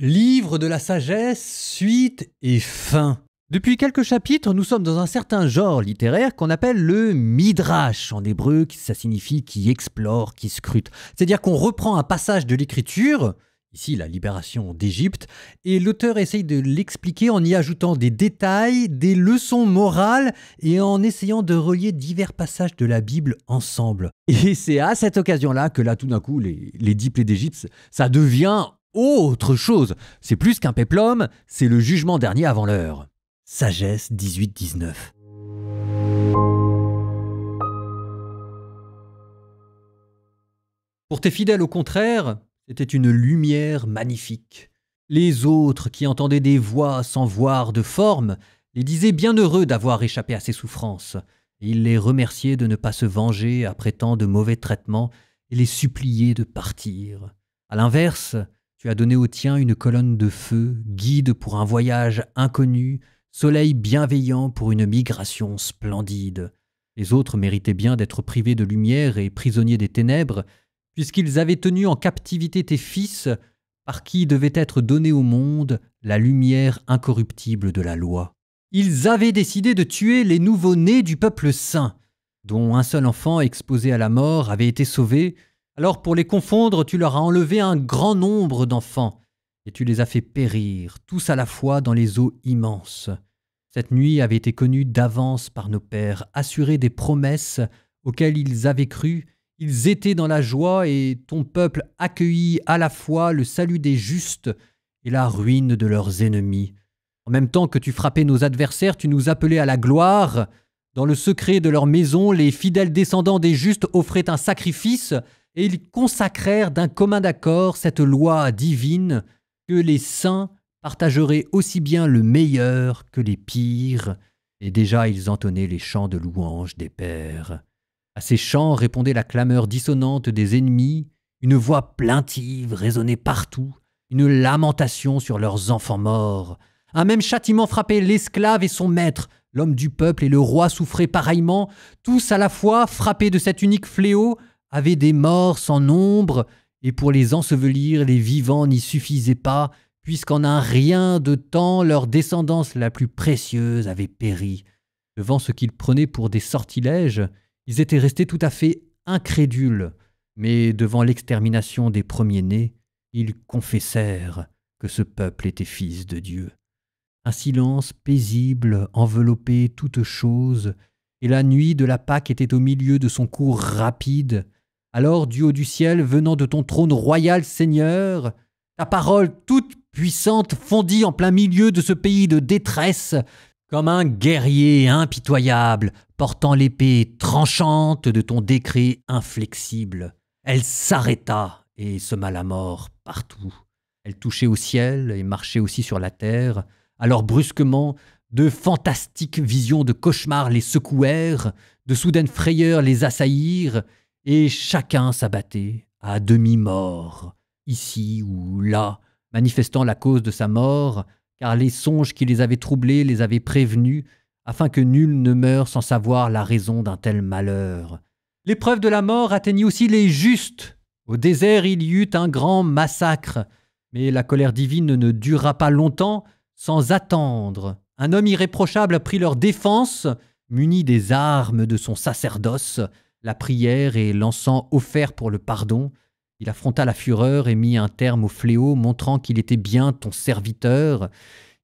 Livre de la sagesse, suite et fin. Depuis quelques chapitres, nous sommes dans un certain genre littéraire qu'on appelle le midrash. En hébreu, ça signifie qui explore, qui scrute. C'est-à-dire qu'on reprend un passage de l'écriture, ici la libération d'Égypte, et l'auteur essaye de l'expliquer en y ajoutant des détails, des leçons morales et en essayant de relier divers passages de la Bible ensemble. Et c'est à cette occasion-là que là, tout d'un coup, les 10 plaies d'Égypte, ça devient autre chose. C'est plus qu'un péplum, c'est le jugement dernier avant l'heure. Sagesse 18-19. Pour tes fidèles, au contraire, c'était une lumière magnifique. Les autres, qui entendaient des voix sans voir de forme, les disaient bienheureux d'avoir échappé à ces souffrances. Et ils les remerciaient de ne pas se venger après tant de mauvais traitements et les suppliaient de partir. À l'inverse, tu as donné aux tiens une colonne de feu, guide pour un voyage inconnu, soleil bienveillant pour une migration splendide. Les autres méritaient bien d'être privés de lumière et prisonniers des ténèbres, puisqu'ils avaient tenu en captivité tes fils, par qui devait être donnée au monde la lumière incorruptible de la loi. Ils avaient décidé de tuer les nouveau-nés du peuple saint, dont un seul enfant exposé à la mort avait été sauvé. Alors pour les confondre, tu leur as enlevé un grand nombre d'enfants, et tu les as fait périr, tous à la fois dans les eaux immenses. Cette nuit avait été connue d'avance par nos pères, assurés des promesses auxquelles ils avaient cru. Ils étaient dans la joie, et ton peuple accueillit à la fois le salut des justes et la ruine de leurs ennemis. En même temps que tu frappais nos adversaires, tu nous appelais à la gloire. Dans le secret de leur maison, les fidèles descendants des justes offraient un sacrifice, et ils consacrèrent d'un commun accord cette loi divine que les saints partageraient aussi bien le meilleur que les pires, et déjà ils entonnaient les chants de louange des pères. À ces chants répondait la clameur dissonante des ennemis, une voix plaintive résonnait partout, une lamentation sur leurs enfants morts. Un même châtiment frappait l'esclave et son maître, l'homme du peuple et le roi souffraient pareillement, tous à la fois frappés de cet unique fléau, avaient des morts sans nombre, et pour les ensevelir, les vivants n'y suffisaient pas, puisqu'en un rien de temps, leur descendance la plus précieuse avait péri. Devant ce qu'ils prenaient pour des sortilèges, ils étaient restés tout à fait incrédules, mais devant l'extermination des premiers-nés, ils confessèrent que ce peuple était fils de Dieu. Un silence paisible enveloppait toute chose, et la nuit de la Pâque était au milieu de son cours rapide. Alors, du haut du ciel, venant de ton trône royal, Seigneur, ta parole toute puissante fondit en plein milieu de ce pays de détresse, comme un guerrier impitoyable, portant l'épée tranchante de ton décret inflexible. Elle s'arrêta et sema la mort partout. Elle touchait au ciel et marchait aussi sur la terre. Alors brusquement, de fantastiques visions de cauchemars les secouèrent, de soudaines frayeurs les assaillirent, et chacun s'abattait à demi-mort, ici ou là, manifestant la cause de sa mort, car les songes qui les avaient troublés les avaient prévenus, afin que nul ne meure sans savoir la raison d'un tel malheur. L'épreuve de la mort atteignit aussi les justes. Au désert, il y eut un grand massacre, mais la colère divine ne dura pas longtemps. Sans attendre, un homme irréprochable prit leur défense, muni des armes de son sacerdoce, la prière et l'encens offerts pour le pardon. Il affronta la fureur et mit un terme au fléau, montrant qu'il était bien ton serviteur.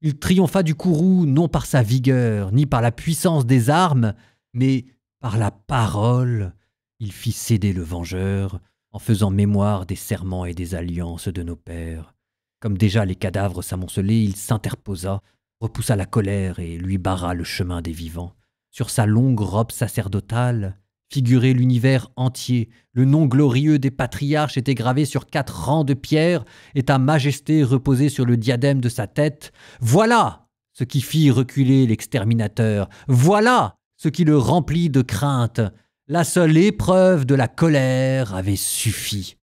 Il triompha du courroux non par sa vigueur, ni par la puissance des armes, mais par la parole. Il fit céder le vengeur, en faisant mémoire des serments et des alliances de nos pères. Comme déjà les cadavres s'amoncelaient, il s'interposa, repoussa la colère et lui barra le chemin des vivants. Sur sa longue robe sacerdotale figurait l'univers entier. Le nom glorieux des patriarches était gravé sur 4 rangs de pierre et ta majesté reposait sur le diadème de sa tête. Voilà ce qui fit reculer l'exterminateur. Voilà ce qui le remplit de crainte. La seule épreuve de la colère avait suffi.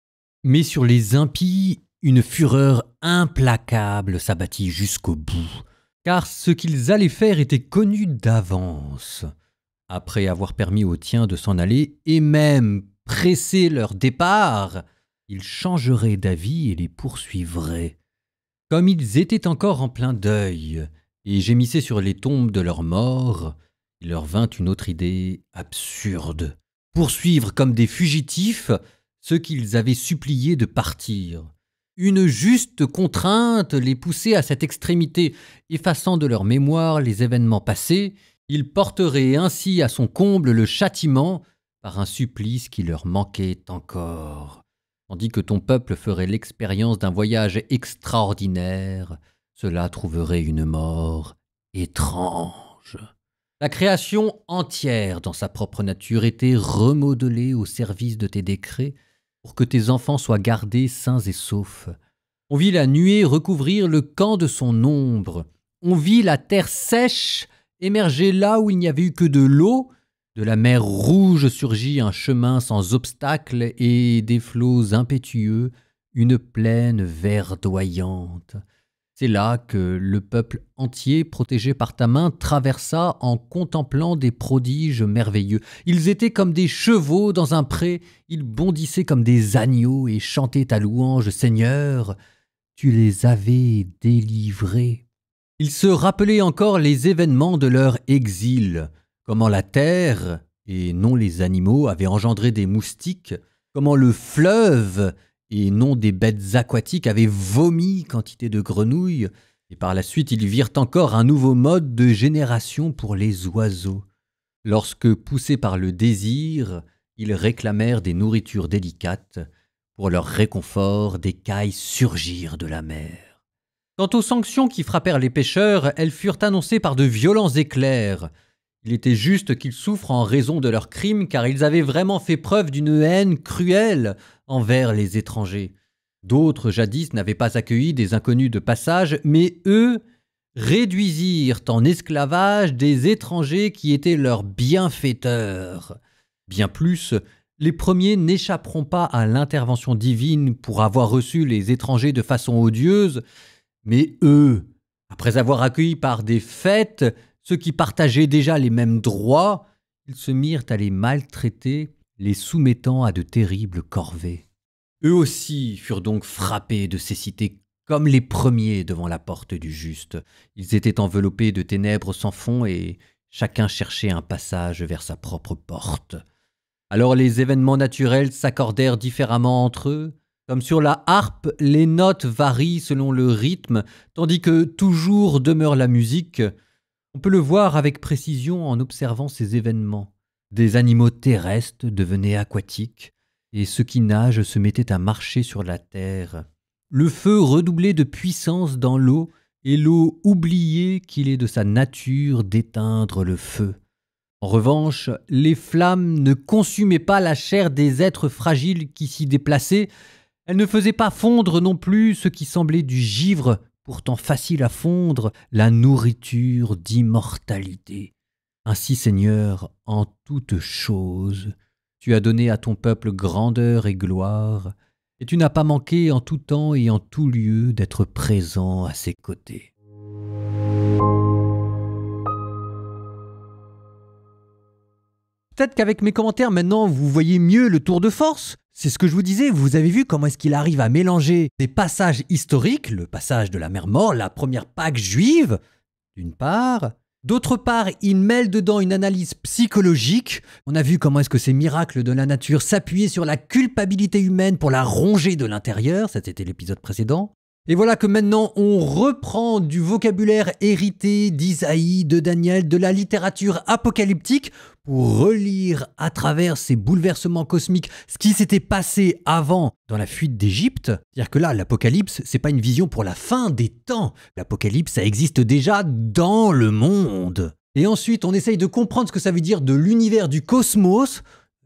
Mais sur les impies, une fureur implacable s'abattit jusqu'au bout, car ce qu'ils allaient faire était connu d'avance. Après avoir permis aux tiens de s'en aller, et même pressé leur départ, ils changeraient d'avis et les poursuivraient. Comme ils étaient encore en plein deuil et gémissaient sur les tombes de leurs morts, il leur vint une autre idée absurde. Poursuivre comme des fugitifs ceux qu'ils avaient suppliés de partir. Une juste contrainte les poussait à cette extrémité, effaçant de leur mémoire les événements passés. Ils porteraient ainsi à son comble le châtiment par un supplice qui leur manquait encore. Tandis que ton peuple ferait l'expérience d'un voyage extraordinaire, cela trouverait une mort étrange. La création entière dans sa propre nature était remodelée au service de tes décrets pour que tes enfants soient gardés sains et saufs. On vit la nuée recouvrir le camp de son ombre. On vit la terre sèche émerger là où il n'y avait eu que de l'eau. De la mer Rouge surgit un chemin sans obstacle et des flots impétueux, une plaine verdoyante. C'est là que le peuple entier, protégé par ta main, traversa en contemplant des prodiges merveilleux. Ils étaient comme des chevaux dans un pré, ils bondissaient comme des agneaux et chantaient ta louange, Seigneur. Tu les avais délivrés. Ils se rappelaient encore les événements de leur exil, comment la terre, et non les animaux, avaient engendré des moustiques, comment le fleuve, et non des bêtes aquatiques, avaient vomi quantité de grenouilles, et par la suite ils virent encore un nouveau mode de génération pour les oiseaux. Lorsque, poussés par le désir, ils réclamèrent des nourritures délicates, pour leur réconfort, des cailles surgirent de la mer. Quant aux sanctions qui frappèrent les pêcheurs, elles furent annoncées par de violents éclairs. Il était juste qu'ils souffrent en raison de leurs crimes, car ils avaient vraiment fait preuve d'une haine cruelle envers les étrangers. D'autres, jadis, n'avaient pas accueilli des inconnus de passage, mais eux réduisirent en esclavage des étrangers qui étaient leurs bienfaiteurs. Bien plus, les premiers n'échapperont pas à l'intervention divine pour avoir reçu les étrangers de façon odieuse, mais eux, après avoir accueilli par des fêtes ceux qui partageaient déjà les mêmes droits, ils se mirent à les maltraiter, les soumettant à de terribles corvées. Eux aussi furent donc frappés de cécité comme les premiers devant la porte du juste. Ils étaient enveloppés de ténèbres sans fond et chacun cherchait un passage vers sa propre porte. Alors les événements naturels s'accordèrent différemment entre eux. Comme sur la harpe, les notes varient selon le rythme, tandis que toujours demeure la musique. On peut le voir avec précision en observant ces événements. Des animaux terrestres devenaient aquatiques, et ceux qui nagent se mettaient à marcher sur la terre. Le feu redoublait de puissance dans l'eau, et l'eau oubliait qu'il est de sa nature d'éteindre le feu. En revanche, les flammes ne consumaient pas la chair des êtres fragiles qui s'y déplaçaient. Elles ne faisaient pas fondre non plus ce qui semblait du givre, pourtant facile à fondre, la nourriture d'immortalité. Ainsi, Seigneur, en toutes choses, tu as donné à ton peuple grandeur et gloire, et tu n'as pas manqué en tout temps et en tout lieu d'être présent à ses côtés. Peut-être qu'avec mes commentaires, maintenant, vous voyez mieux le tour de force. C'est ce que je vous disais, vous avez vu comment est-ce qu'il arrive à mélanger des passages historiques, le passage de la mer Morte, la première Pâque juive, d'une part. D'autre part, il mêle dedans une analyse psychologique. On a vu comment est-ce que ces miracles de la nature s'appuyaient sur la culpabilité humaine pour la ronger de l'intérieur. Ça, c'était l'épisode précédent. Et voilà que maintenant, on reprend du vocabulaire hérité d'Isaïe, de Daniel, de la littérature apocalyptique pour relire à travers ces bouleversements cosmiques ce qui s'était passé avant dans la fuite d'Égypte. C'est-à-dire que là, l'Apocalypse, c'est pas une vision pour la fin des temps. L'Apocalypse, ça existe déjà dans le monde. Et ensuite, on essaye de comprendre ce que ça veut dire de l'univers du cosmos.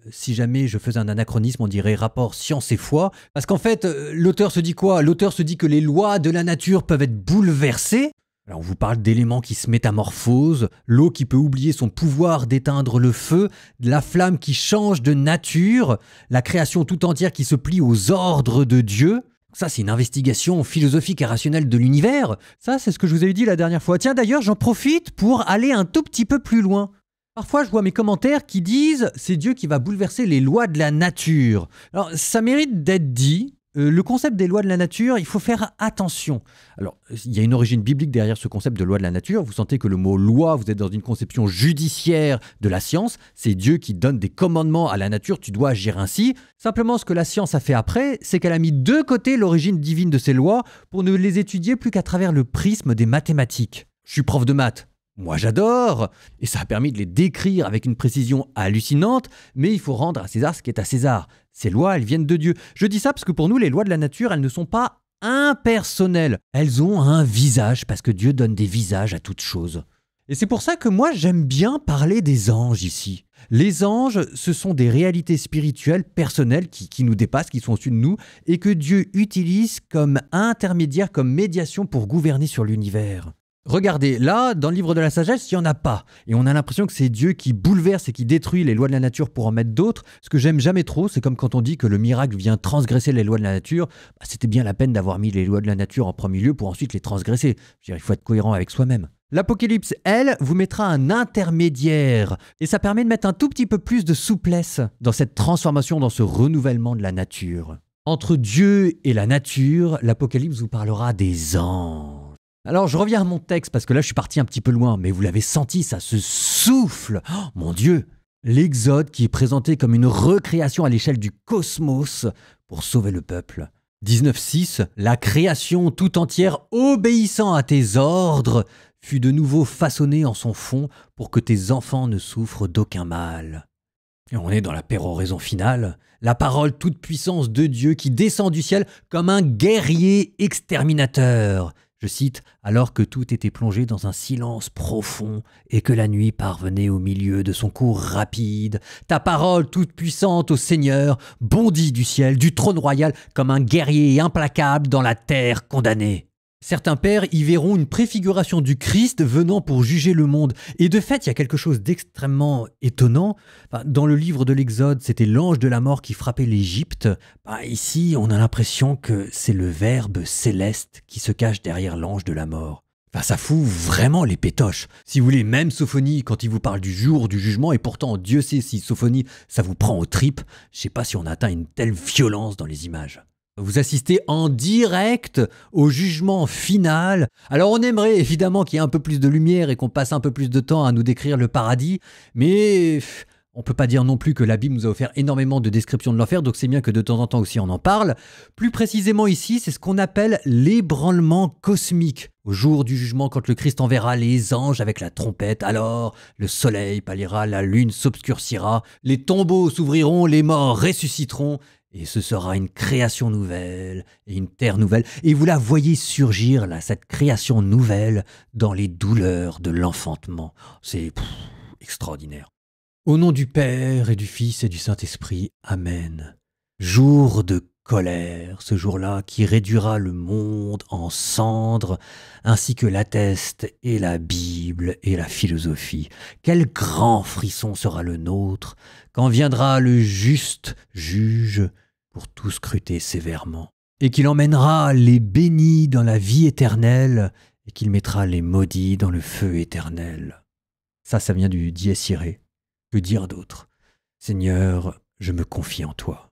Si jamais je faisais un anachronisme, on dirait rapport science et foi. Parce qu'en fait, l'auteur se dit quoi? L'auteur se dit que les lois de la nature peuvent être bouleversées. Alors on vous parle d'éléments qui se métamorphosent, l'eau qui peut oublier son pouvoir d'éteindre le feu, la flamme qui change de nature, la création tout entière qui se plie aux ordres de Dieu. Ça, c'est une investigation philosophique et rationnelle de l'univers. Ça, c'est ce que je vous avais dit la dernière fois. Tiens, d'ailleurs, j'en profite pour aller un tout petit peu plus loin. Parfois, je vois mes commentaires qui disent « c'est Dieu qui va bouleverser les lois de la nature ». Alors, ça mérite d'être dit. Le concept des lois de la nature, il faut faire attention. Alors, il y a une origine biblique derrière ce concept de loi de la nature. Vous sentez que le mot loi, vous êtes dans une conception judiciaire de la science. C'est Dieu qui donne des commandements à la nature, tu dois agir ainsi. Simplement, ce que la science a fait après, c'est qu'elle a mis de côté l'origine divine de ces lois pour ne les étudier plus qu'à travers le prisme des mathématiques. Je suis prof de maths. Moi, j'adore, et ça a permis de les décrire avec une précision hallucinante, mais il faut rendre à César ce qui est à César. Ces lois, elles viennent de Dieu. Je dis ça parce que pour nous, les lois de la nature, elles ne sont pas impersonnelles. Elles ont un visage, parce que Dieu donne des visages à toutes choses. Et c'est pour ça que moi, j'aime bien parler des anges ici. Les anges, ce sont des réalités spirituelles personnelles qui nous dépassent, qui sont au-dessus de nous, et que Dieu utilise comme intermédiaire, comme médiation pour gouverner sur l'univers. Regardez, là, dans le livre de la sagesse, il n'y en a pas. Et on a l'impression que c'est Dieu qui bouleverse et qui détruit les lois de la nature pour en mettre d'autres. Ce que j'aime jamais trop, c'est comme quand on dit que le miracle vient transgresser les lois de la nature. C'était bien la peine d'avoir mis les lois de la nature en premier lieu pour ensuite les transgresser. Je veux dire, il faut être cohérent avec soi-même. L'Apocalypse, elle, vous mettra un intermédiaire. Et ça permet de mettre un tout petit peu plus de souplesse dans cette transformation, dans ce renouvellement de la nature. Entre Dieu et la nature, l'Apocalypse vous parlera des anges. Alors, je reviens à mon texte parce que là, je suis parti un petit peu loin, mais vous l'avez senti, ça se souffle. Oh, mon Dieu! L'Exode qui est présenté comme une recréation à l'échelle du cosmos pour sauver le peuple. 19.6, la création tout entière obéissant à tes ordres fut de nouveau façonnée en son fond pour que tes enfants ne souffrent d'aucun mal. Et on est dans la péroraison finale, la parole toute puissance de Dieu qui descend du ciel comme un guerrier exterminateur. Je cite, « Alors que tout était plongé dans un silence profond et que la nuit parvenait au milieu de son cours rapide, ta parole toute puissante au Seigneur bondit du ciel, du trône royal, comme un guerrier implacable dans la terre condamnée. » Certains pères y verront une préfiguration du Christ venant pour juger le monde. Et de fait, il y a quelque chose d'extrêmement étonnant. Dans le livre de l'Exode, c'était l'ange de la mort qui frappait l'Égypte. Ici, on a l'impression que c'est le Verbe céleste qui se cache derrière l'ange de la mort. Ça fout vraiment les pétoches. Si vous voulez, même Sophonie, quand il vous parle du jour du jugement, et pourtant Dieu sait si Sophonie, ça vous prend aux tripes, je ne sais pas si on atteint une telle violence dans les images. Vous assistez en direct au jugement final. Alors on aimerait évidemment qu'il y ait un peu plus de lumière et qu'on passe un peu plus de temps à nous décrire le paradis, mais on ne peut pas dire non plus que la Bible nous a offert énormément de descriptions de l'enfer, donc c'est bien que de temps en temps aussi on en parle. Plus précisément ici, c'est ce qu'on appelle l'ébranlement cosmique. Au jour du jugement, quand le Christ enverra les anges avec la trompette, alors le soleil pâlira, la lune s'obscurcira, les tombeaux s'ouvriront, les morts ressusciteront, et ce sera une création nouvelle et une terre nouvelle. Et vous la voyez surgir, là, cette création nouvelle, dans les douleurs de l'enfantement. C'est extraordinaire. Au nom du Père et du Fils et du Saint-Esprit, Amen. Jour de colère, ce jour-là qui réduira le monde en cendres, ainsi que l'attestent et la Bible et la philosophie. Quel grand frisson sera le nôtre quand viendra le juste juge pour tout scruter sévèrement, et qu'il emmènera les bénis dans la vie éternelle, et qu'il mettra les maudits dans le feu éternel. Ça vient du Dies Irae. Que dire d'autre? Seigneur, je me confie en toi.